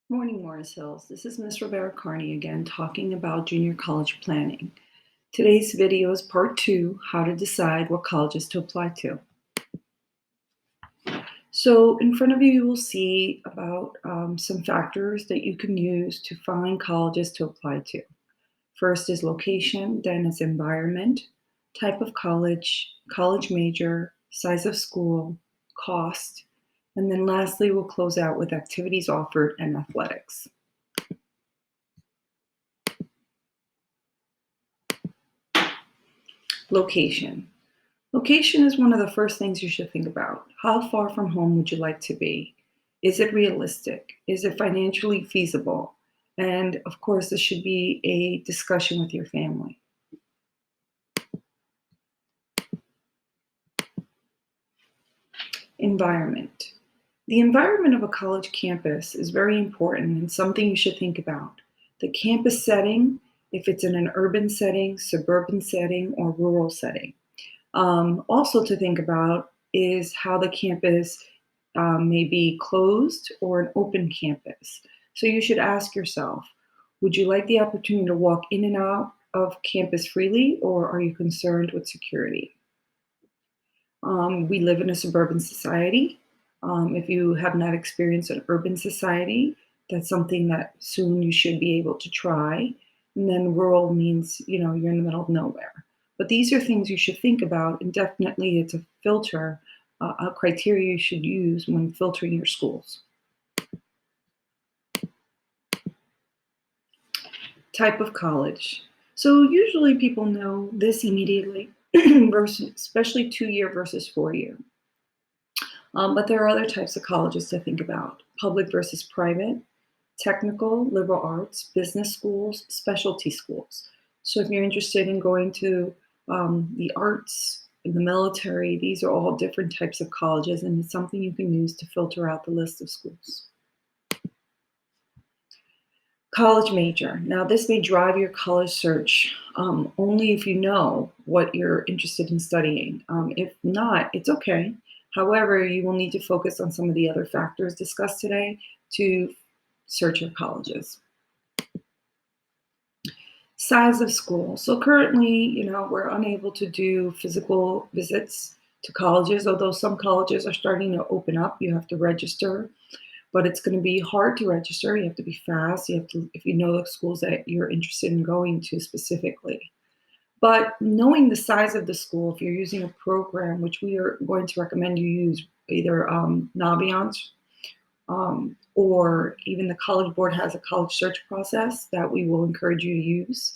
Morning, Morris Hills. This is Miss Rivera-Carney again talking about junior college planning. Today's video is part 2, how to decide what colleges to apply to. So in front of you, you will see about some factors that you can use to find colleges to apply to. First is location, then is environment, type of college, college major, size of school, cost, and then lastly, we'll close out with activities offered and athletics. Location. Location is one of the first things you should think about. How far from home would you like to be? Is it realistic? Is it financially feasible? And of course, this should be a discussion with your family. Environment. The environment of a college campus is very important and something you should think about. The campus setting, if it's in an urban setting, suburban setting, or rural setting. Also to think about is how the campus may be closed or an open campus. So you should ask yourself, would you like the opportunity to walk in and out of campus freely, or are you concerned with security? We live in a suburban society. If you have not experienced an urban society, that's something that soon you should be able to try. And then rural means, you're in the middle of nowhere. But these are things you should think about, and definitely it's a filter, a criteria you should use when filtering your schools. Type of college. So usually people know this immediately, versus, especially 2-year versus 4-year. But there are other types of colleges to think about: public versus private, technical, liberal arts, business schools, specialty schools. So if you're interested in going to the arts, in the military, these are all different types of colleges, and it's something you can use to filter out the list of schools. College major. Now, this may drive your college search only if you know what you're interested in studying. If not, it's okay. However, you will need to focus on some of the other factors discussed today to search your colleges. Size of school. So currently, we're unable to do physical visits to colleges, although some colleges are starting to open up. You have to register, but it's going to be hard to register. You have to be fast. You have to, if you know the schools that you're interested in going to specifically. But knowing the size of the school, if you're using a program, which we are going to recommend you use either Naviance, or even the College Board has a college search process that we will encourage you to use.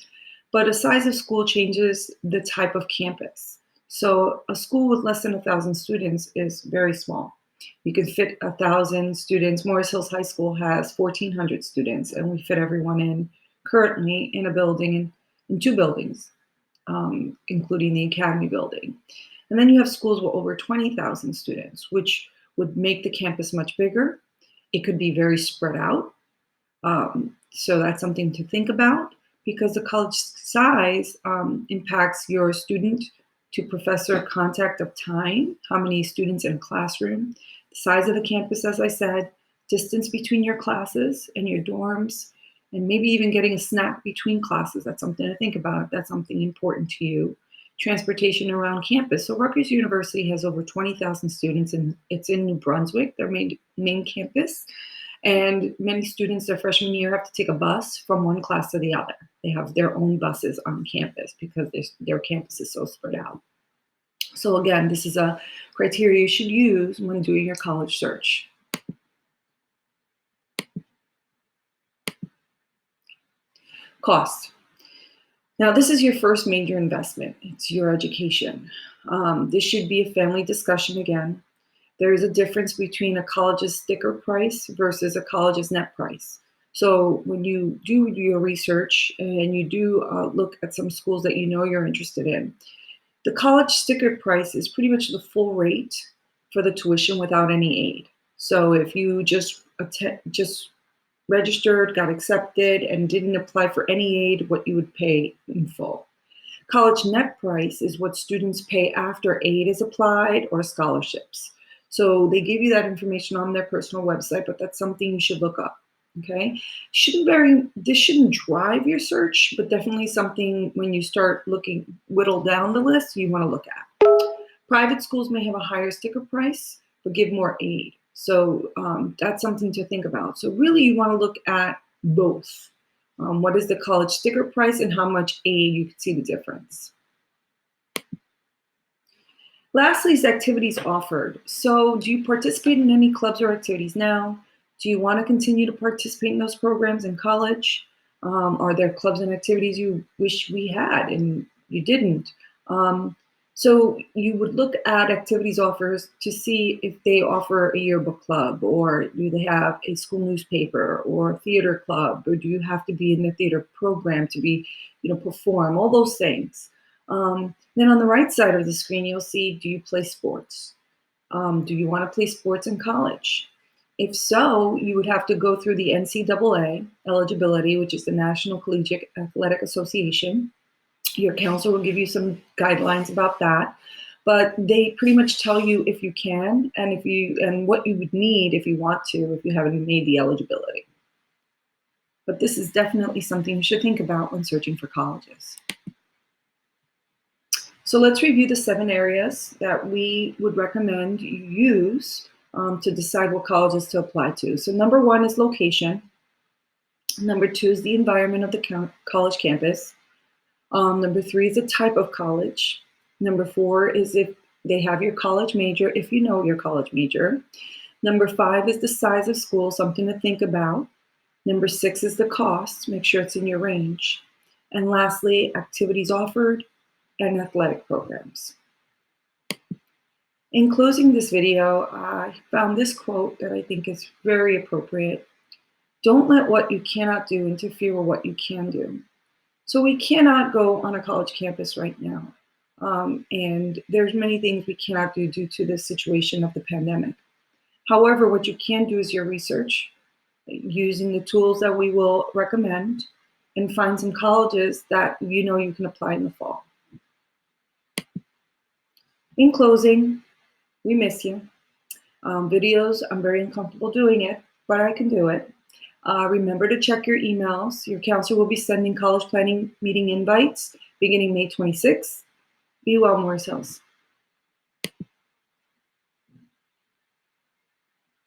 But a size of school changes the type of campus. So a school with less than 1,000 students is very small. You can fit 1,000 students. Morris Hills High School has 1,400 students, and we fit everyone in currently in a building, in 2 buildings, including the Academy building. And then you have schools with over 20,000 students, which would make the campus much bigger. It could be very spread out. So that's something to think about, because the college size impacts your student to professor contact of time, how many students in a classroom, the size of the campus, as I said, distance between your classes and your dorms, and maybe even getting a snack between classes. That's something to think about if that's something important to you. Transportation around campus. So Rutgers University has over 20,000 students, and it's in New Brunswick, their main campus. And many students their freshman year have to take a bus from one class to the other. They have their own buses on campus because their campus is so spread out. So again, this is a criteria you should use when doing your college search. Cost. Now, this is your first major investment. It's your education. This should be a family discussion again. There is a difference between a college's sticker price versus a college's net price. So when you do your research and you do look at some schools that you know you're interested in, the college sticker price is pretty much the full rate for the tuition without any aid. So if you just registered, got accepted, and didn't apply for any aid, what you would pay in full. College net price is what students pay after aid is applied or scholarships. So they give you that information on their personal website, but that's something you should look up. Okay, this shouldn't drive your search, but definitely something when you start looking, whittle down the list, you want to look at. Private schools may have a higher sticker price, but give more aid. So that's something to think about. So really, you want to look at both. What is the college sticker price and how much aid you can see the difference. Lastly is activities offered. So do you participate in any clubs or activities now? Do you want to continue to participate in those programs in college? Are there clubs and activities you wish we had and you didn't? Um, so you would look at activities offers to see if they offer a yearbook club, or do they have a school newspaper or a theater club, or do you have to be in the theater program to be, perform, all those things. Then on the right side of the screen, you'll see, do you play sports? Do you want to play sports in college? If so, you would have to go through the NCAA eligibility, which is the National Collegiate Athletic Association. Your counselor will give you some guidelines about that, but they pretty much tell you if you can and what you would need if you want to, if you haven't made the eligibility. But this is definitely something you should think about when searching for colleges. So let's review the 7 areas that we would recommend you use to decide what colleges to apply to. So number 1 is location. Number 2 is the environment of the college campus. Number 3 is the type of college. Number 4 is if they have your college major, if you know your college major. Number 5 is the size of school, something to think about. Number 6 is the cost, make sure it's in your range. And lastly, activities offered and athletic programs. In closing this video, I found this quote that I think is very appropriate. Don't let what you cannot do interfere with what you can do. So we cannot go on a college campus right now. And there's many things we cannot do due to the situation of the pandemic. However, what you can do is your research, using the tools that we will recommend, and find some colleges that you can apply in the fall. In closing, we miss you. Videos, I'm very uncomfortable doing it, but I can do it. Remember to check your emails. Your counselor will be sending college planning meeting invites beginning May 26th. Be well, Morris Hills.